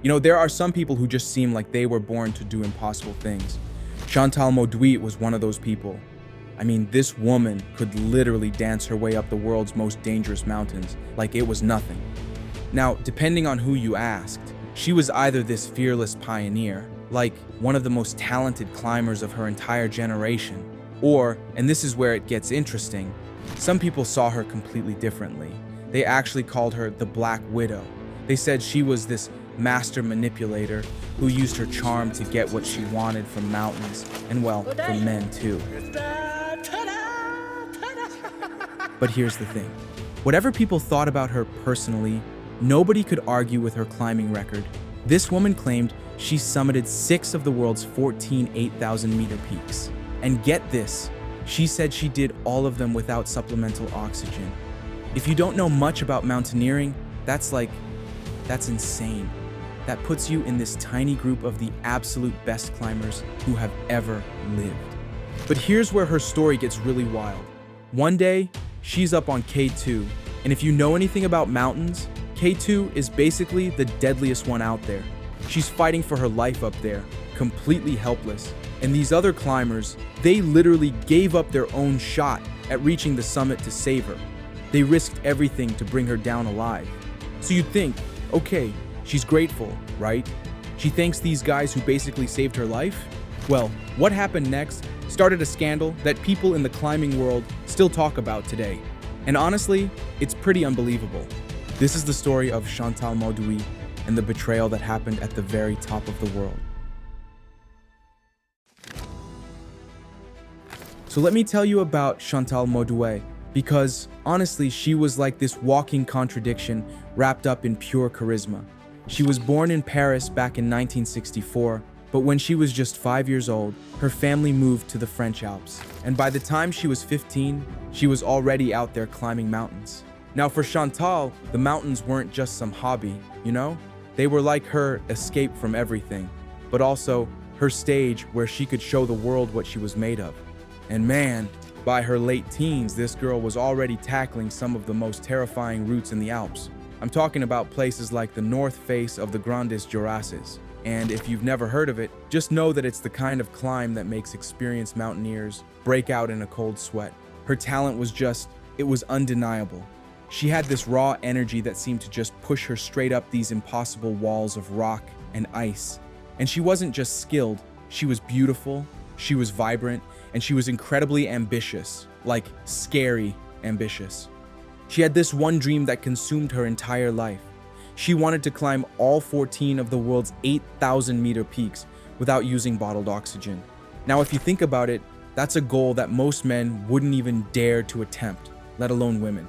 You know, there are some people who just seem like they were born to do impossible things. Chantal Mauduit was one of those people. I mean, this woman could literally dance her way up the world's most dangerous mountains like it was nothing. Now, depending on who you asked, she was either this fearless pioneer, like one of the most talented climbers of her entire generation, or, and this is where it gets interesting, some people saw her completely differently. They actually called her the Black Widow. They said she was this master manipulator who used her charm to get what she wanted from mountains, and well, from men too. But here's the thing. Whatever people thought about her personally, nobody could argue with her climbing record. This woman claimed she summited 6 of the world's 14 8,000-meter peaks. And get this, she said she did all of them without supplemental oxygen. If you don't know much about mountaineering, that's insane. That puts you in this tiny group of the absolute best climbers who have ever lived. But here's where her story gets really wild. One day, she's up on K2, and if you know anything about mountains, K2 is basically the deadliest one out there. She's fighting for her life up there, completely helpless. And these other climbers, they literally gave up their own shot at reaching the summit to save her. They risked everything to bring her down alive. So you'd think, okay, she's grateful, right? She thanks these guys who basically saved her life? Well, what happened next started a scandal that people in the climbing world still talk about today. And honestly, it's pretty unbelievable. This is the story of Chantal Mauduit and the betrayal that happened at the very top of the world. So let me tell you about Chantal Mauduit, because honestly, she was like this walking contradiction wrapped up in pure charisma. She was born in Paris back in 1964, but when she was just 5 years old, her family moved to the French Alps. And by the time she was 15, she was already out there climbing mountains. Now for Chantal, the mountains weren't just some hobby, you know? They were like her escape from everything, but also her stage where she could show the world what she was made of. And man, by her late teens, this girl was already tackling some of the most terrifying routes in the Alps. I'm talking about places like the north face of the Grandes Jorasses. And if you've never heard of it, just know that it's the kind of climb that makes experienced mountaineers break out in a cold sweat. Her talent was it was undeniable. She had this raw energy that seemed to just push her straight up these impossible walls of rock and ice. And she wasn't just skilled, she was beautiful, she was vibrant, and she was incredibly ambitious, like scary ambitious. She had this one dream that consumed her entire life. She wanted to climb all 14 of the world's 8,000-meter peaks without using bottled oxygen. Now, if you think about it, that's a goal that most men wouldn't even dare to attempt, let alone women.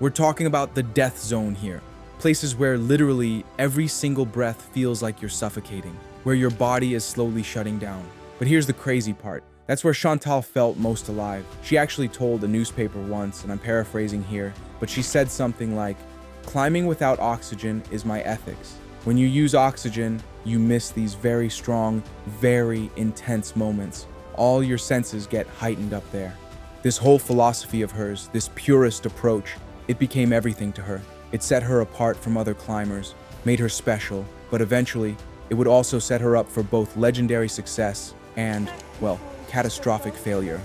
We're talking about the death zone here, places where literally every single breath feels like you're suffocating, where your body is slowly shutting down. But here's the crazy part. That's where Chantal felt most alive. She actually told a newspaper once, and I'm paraphrasing here, but she said something like, "Climbing without oxygen is my ethics. When you use oxygen, you miss these very strong, very intense moments. All your senses get heightened up there." This whole philosophy of hers, this purist approach, it became everything to her. It set her apart from other climbers, made her special, but eventually, it would also set her up for both legendary success and, well, catastrophic failure.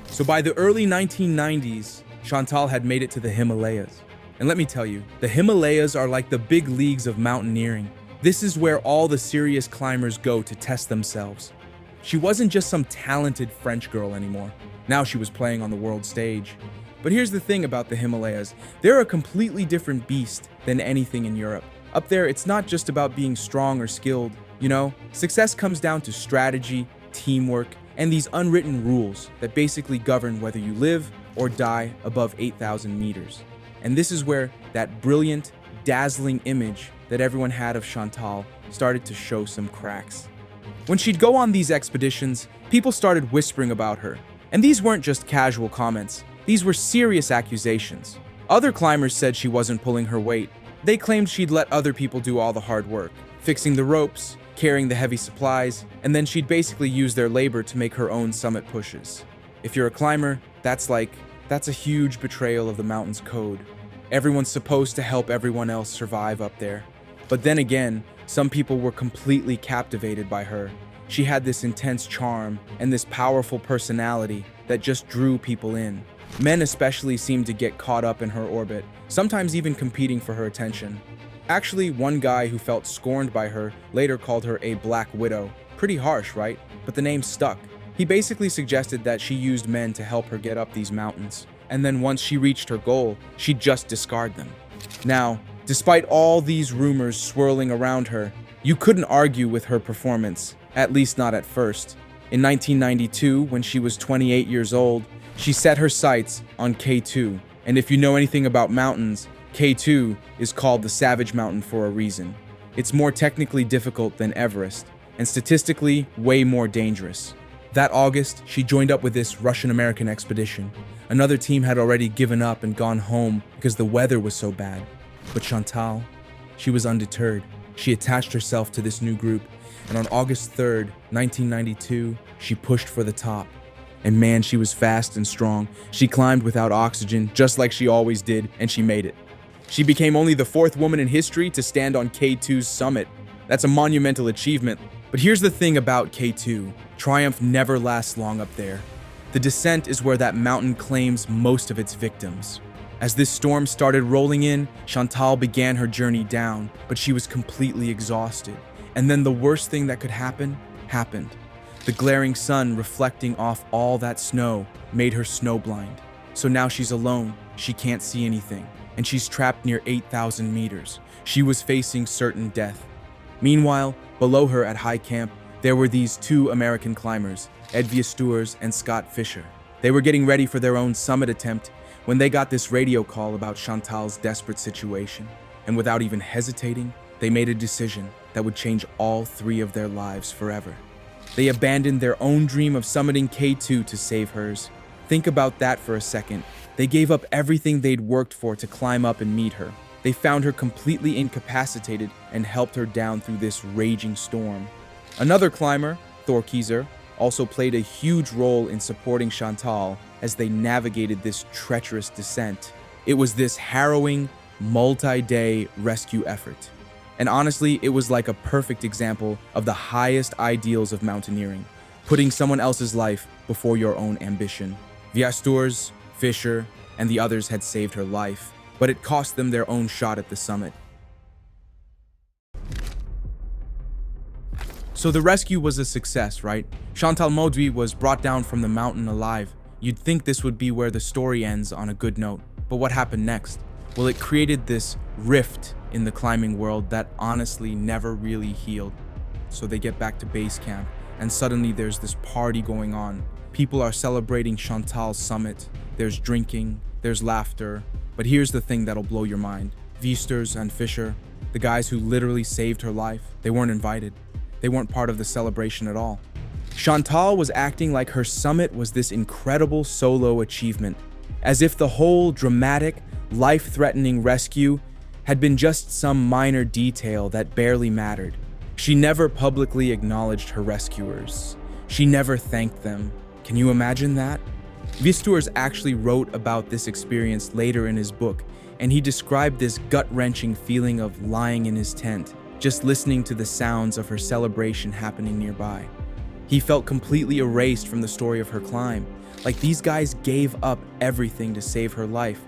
So by the early 1990s, Chantal had made it to the Himalayas. And let me tell you, the Himalayas are like the big leagues of mountaineering. This is where all the serious climbers go to test themselves. She wasn't just some talented French girl anymore. Now she was playing on the world stage. But here's the thing about the Himalayas. They're a completely different beast than anything in Europe. Up there, it's not just about being strong or skilled, you know? Success comes down to strategy, teamwork, and these unwritten rules that basically govern whether you live or die above 8,000 meters. And this is where that brilliant, dazzling image that everyone had of Chantal started to show some cracks. When she'd go on these expeditions, people started whispering about her. And these weren't just casual comments. These were serious accusations. Other climbers said she wasn't pulling her weight. They claimed she'd let other people do all the hard work, fixing the ropes, carrying the heavy supplies, and then she'd basically use their labor to make her own summit pushes. If you're a climber, that's a huge betrayal of the mountain's code. Everyone's supposed to help everyone else survive up there. But then again, some people were completely captivated by her. She had this intense charm and this powerful personality that just drew people in. Men especially seemed to get caught up in her orbit, sometimes even competing for her attention. Actually, one guy who felt scorned by her later called her a Black Widow. Pretty harsh, right? But the name stuck. He basically suggested that she used men to help her get up these mountains, and then once she reached her goal, she'd just discard them. Now, despite all these rumors swirling around her, you couldn't argue with her performance, at least not at first. In 1992, when she was 28 years old, she set her sights on K2, and if you know anything about mountains, K2 is called the Savage Mountain for a reason. It's more technically difficult than Everest, and statistically way more dangerous. That August, she joined up with this Russian-American expedition. Another team had already given up and gone home because the weather was so bad. But Chantal, she was undeterred. She attached herself to this new group, and on August 3rd, 1992, she pushed for the top. And man, she was fast and strong. She climbed without oxygen, just like she always did, and she made it. She became only the 4th woman in history to stand on K2's summit. That's a monumental achievement. But here's the thing about K2. Triumph never lasts long up there. The descent is where that mountain claims most of its victims. As this storm started rolling in, Chantal began her journey down, but she was completely exhausted. And then the worst thing that could happen, happened. The glaring sun reflecting off all that snow made her snowblind. So now she's alone, she can't see anything, and she's trapped near 8,000 meters. She was facing certain death. Meanwhile, below her at high camp, there were these 2 American climbers, Ed Viesturs and Scott Fisher. They were getting ready for their own summit attempt when they got this radio call about Chantal's desperate situation. And without even hesitating, they made a decision that would change all 3 of their lives forever. They abandoned their own dream of summiting K2 to save hers. Think about that for a second. They gave up everything they'd worked for to climb up and meet her. They found her completely incapacitated and helped her down through this raging storm. Another climber, Thorkieser, also played a huge role in supporting Chantal as they navigated this treacherous descent. It was this harrowing, multi-day rescue effort. And honestly, it was like a perfect example of the highest ideals of mountaineering, putting someone else's life before your own ambition. Viesturs, Fisher, and the others had saved her life, but it cost them their own shot at the summit. So the rescue was a success, right? Chantal Mauduit was brought down from the mountain alive. You'd think this would be where the story ends on a good note, but what happened next? Well, it created this rift in the climbing world that honestly never really healed. So they get back to base camp, and suddenly there's this party going on. People are celebrating Chantal's summit. There's drinking, there's laughter, but here's the thing that'll blow your mind. Viesturs and Fisher, the guys who literally saved her life, they weren't invited. They weren't part of the celebration at all. Chantal was acting like her summit was this incredible solo achievement, as if the whole dramatic, life-threatening rescue had been just some minor detail that barely mattered. She never publicly acknowledged her rescuers. She never thanked them. Can you imagine that? Viesturs actually wrote about this experience later in his book, and he described this gut-wrenching feeling of lying in his tent, just listening to the sounds of her celebration happening nearby. He felt completely erased from the story of her climb, like these guys gave up everything to save her life,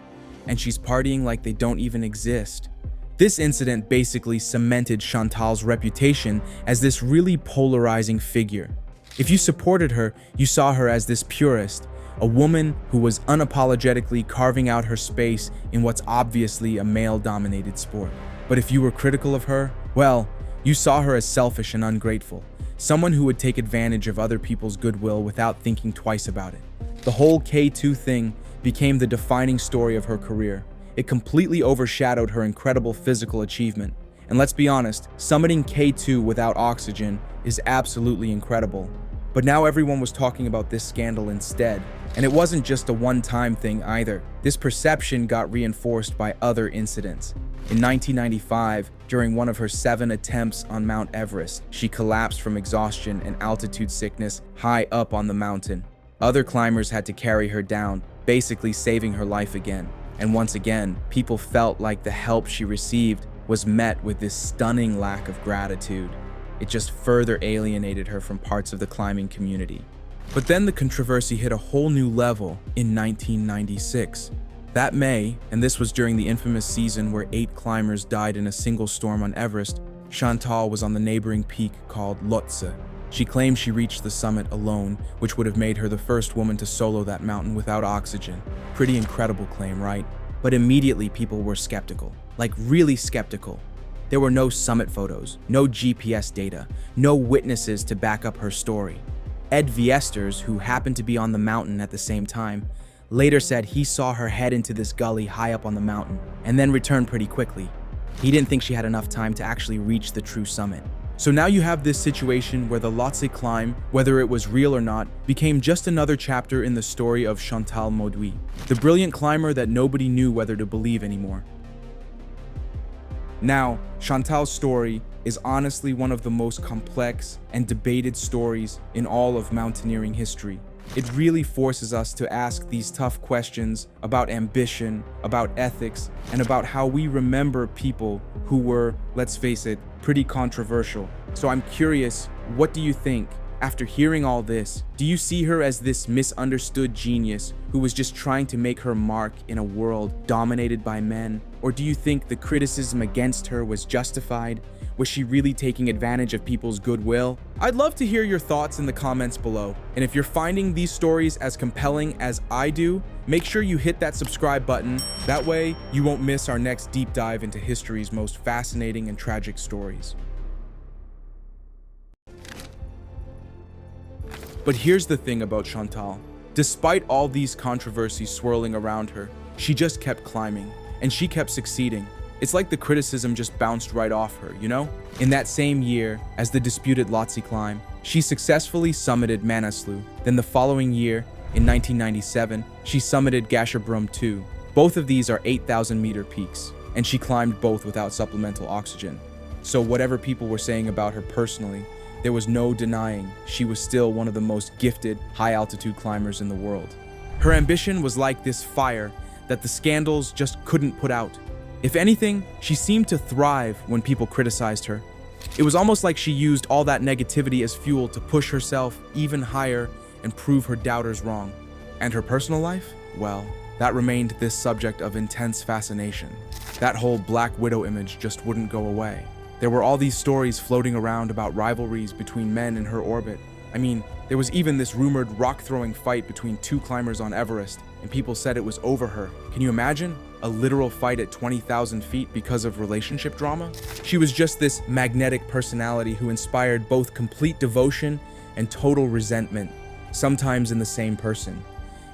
and she's partying like they don't even exist. This incident basically cemented Chantal's reputation as this really polarizing figure. If you supported her, you saw her as this purist, a woman who was unapologetically carving out her space in what's obviously a male-dominated sport. But if you were critical of her, well, you saw her as selfish and ungrateful, someone who would take advantage of other people's goodwill without thinking twice about it. The whole K2 thing became the defining story of her career. It completely overshadowed her incredible physical achievement. And let's be honest, summiting K2 without oxygen is absolutely incredible. But now everyone was talking about this scandal instead. And it wasn't just a one-time thing either. This perception got reinforced by other incidents. In 1995, during one of her 7 attempts on Mount Everest, she collapsed from exhaustion and altitude sickness high up on the mountain. Other climbers had to carry her down, basically saving her life again. And once again, people felt like the help she received was met with this stunning lack of gratitude. It just further alienated her from parts of the climbing community. But then the controversy hit a whole new level in 1996. That May, and this was during the infamous season where 8 climbers died in a single storm on Everest, Chantal was on the neighboring peak called Lhotse. She claimed she reached the summit alone, which would have made her the first woman to solo that mountain without oxygen. Pretty incredible claim, right? But immediately people were skeptical, like really skeptical. There were no summit photos, no GPS data, no witnesses to back up her story. Ed Viesters, who happened to be on the mountain at the same time, later said he saw her head into this gully high up on the mountain and then return pretty quickly. He didn't think she had enough time to actually reach the true summit. So now you have this situation where the Lhotse climb, whether it was real or not, became just another chapter in the story of Chantal Mauduit, the brilliant climber that nobody knew whether to believe anymore. Now, Chantal's story is honestly one of the most complex and debated stories in all of mountaineering history. It really forces us to ask these tough questions about ambition, about ethics, and about how we remember people who were, let's face it, pretty controversial. So I'm curious, what do you think? After hearing all this, do you see her as this misunderstood genius who was just trying to make her mark in a world dominated by men? Or do you think the criticism against her was justified? Was she really taking advantage of people's goodwill? I'd love to hear your thoughts in the comments below. And if you're finding these stories as compelling as I do, make sure you hit that subscribe button. That way, you won't miss our next deep dive into history's most fascinating and tragic stories. But here's the thing about Chantal. Despite all these controversies swirling around her, she just kept climbing, and she kept succeeding. It's like the criticism just bounced right off her, you know? In that same year, as the disputed Lhotse climb, she successfully summited Manaslu. Then the following year, in 1997, she summited Gasherbrum II. Both of these are 8,000-meter peaks, and she climbed both without supplemental oxygen. So whatever people were saying about her personally, there was no denying she was still one of the most gifted high-altitude climbers in the world. Her ambition was like this fire that the scandals just couldn't put out. If anything, she seemed to thrive when people criticized her. It was almost like she used all that negativity as fuel to push herself even higher and prove her doubters wrong. And her personal life? Well, that remained this subject of intense fascination. That whole Black Widow image just wouldn't go away. There were all these stories floating around about rivalries between men in her orbit. I mean, there was even this rumored rock-throwing fight between 2 climbers on Everest, and people said it was over her. Can you imagine? A literal fight at 20,000 feet because of relationship drama? She was just this magnetic personality who inspired both complete devotion and total resentment, sometimes in the same person.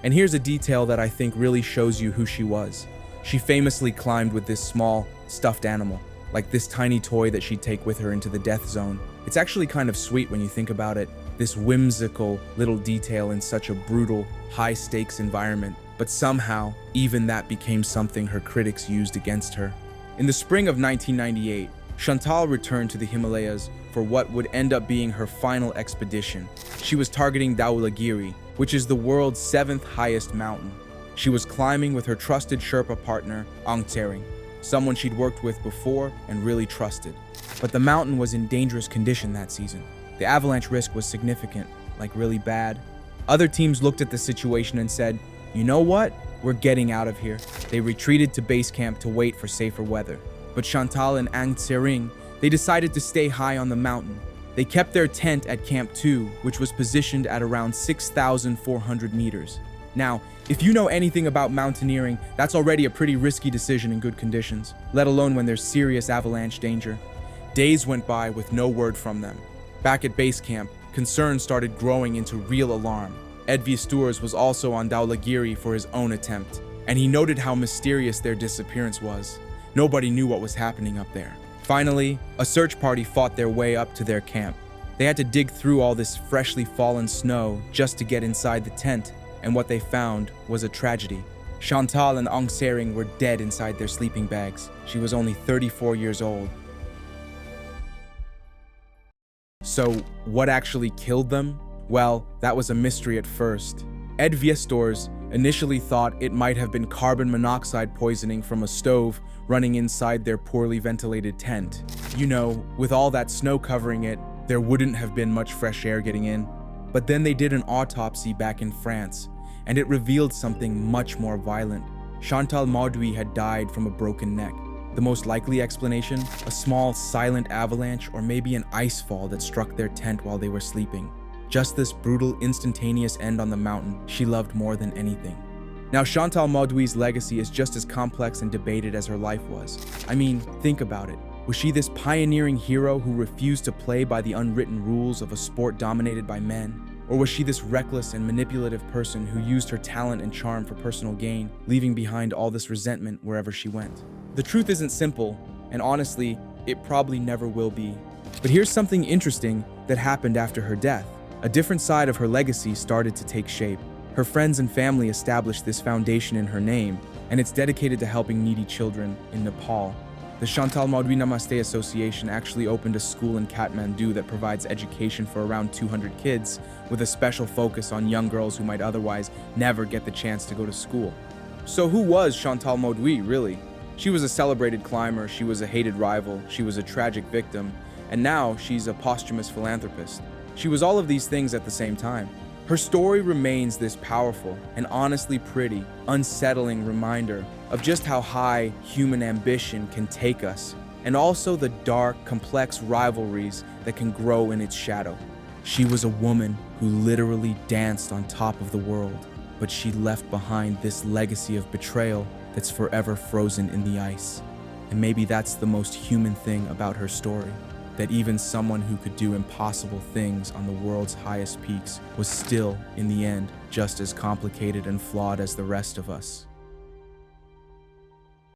And here's a detail that I think really shows you who she was. She famously climbed with this small, stuffed animal, like this tiny toy that she'd take with her into the death zone. It's actually kind of sweet when you think about it, this whimsical little detail in such a brutal, high-stakes environment. But somehow, even that became something her critics used against her. In the spring of 1998, Chantal returned to the Himalayas for what would end up being her final expedition. She was targeting Dhaulagiri, which is the world's 7th highest mountain. She was climbing with her trusted Sherpa partner, Angtsering, someone she'd worked with before and really trusted. But the mountain was in dangerous condition that season. The avalanche risk was significant, like really bad. Other teams looked at the situation and said, "You know what? We're getting out of here." They retreated to base camp to wait for safer weather. But Chantal and Angtsering, they decided to stay high on the mountain. They kept their tent at Camp 2, which was positioned at around 6,400 meters. Now, if you know anything about mountaineering, that's already a pretty risky decision in good conditions, let alone when there's serious avalanche danger. Days went by with no word from them. Back at base camp, concerns started growing into real alarm. Ed Viesturs was also on Dhaulagiri for his own attempt, and he noted how mysterious their disappearance was. Nobody knew what was happening up there. Finally, a search party fought their way up to their camp. They had to dig through all this freshly fallen snow just to get inside the tent, and what they found was a tragedy. Chantal and Angtsering were dead inside their sleeping bags. She was only 34 years old. So, what actually killed them? Well, that was a mystery at first. Ed Viesturs, initially thought it might have been carbon monoxide poisoning from a stove running inside their poorly ventilated tent. You know, with all that snow covering it, there wouldn't have been much fresh air getting in. But then they did an autopsy back in France, and it revealed something much more violent. Chantal Mauduit had died from a broken neck. The most likely explanation? A small, silent avalanche or maybe an ice fall that struck their tent while they were sleeping. Just this brutal, instantaneous end on the mountain she loved more than anything. Now, Chantal Mauduit's legacy is just as complex and debated as her life was. I mean, think about it. Was she this pioneering hero who refused to play by the unwritten rules of a sport dominated by men? Or was she this reckless and manipulative person who used her talent and charm for personal gain, leaving behind all this resentment wherever she went? The truth isn't simple, and honestly, it probably never will be. But here's something interesting that happened after her death. A different side of her legacy started to take shape. Her friends and family established this foundation in her name, and it's dedicated to helping needy children in Nepal. The Chantal Mauduit Namaste Association actually opened a school in Kathmandu that provides education for around 200 kids, with a special focus on young girls who might otherwise never get the chance to go to school. So who was Chantal Mauduit, really? She was a celebrated climber, she was a hated rival, she was a tragic victim, and now she's a posthumous philanthropist. She was all of these things at the same time. Her story remains this powerful and honestly pretty, unsettling reminder of just how high human ambition can take us, and also the dark, complex rivalries that can grow in its shadow. She was a woman who literally danced on top of the world, but she left behind this legacy of betrayal that's forever frozen in the ice. And maybe that's the most human thing about her story, that even someone who could do impossible things on the world's highest peaks was still, in the end, just as complicated and flawed as the rest of us.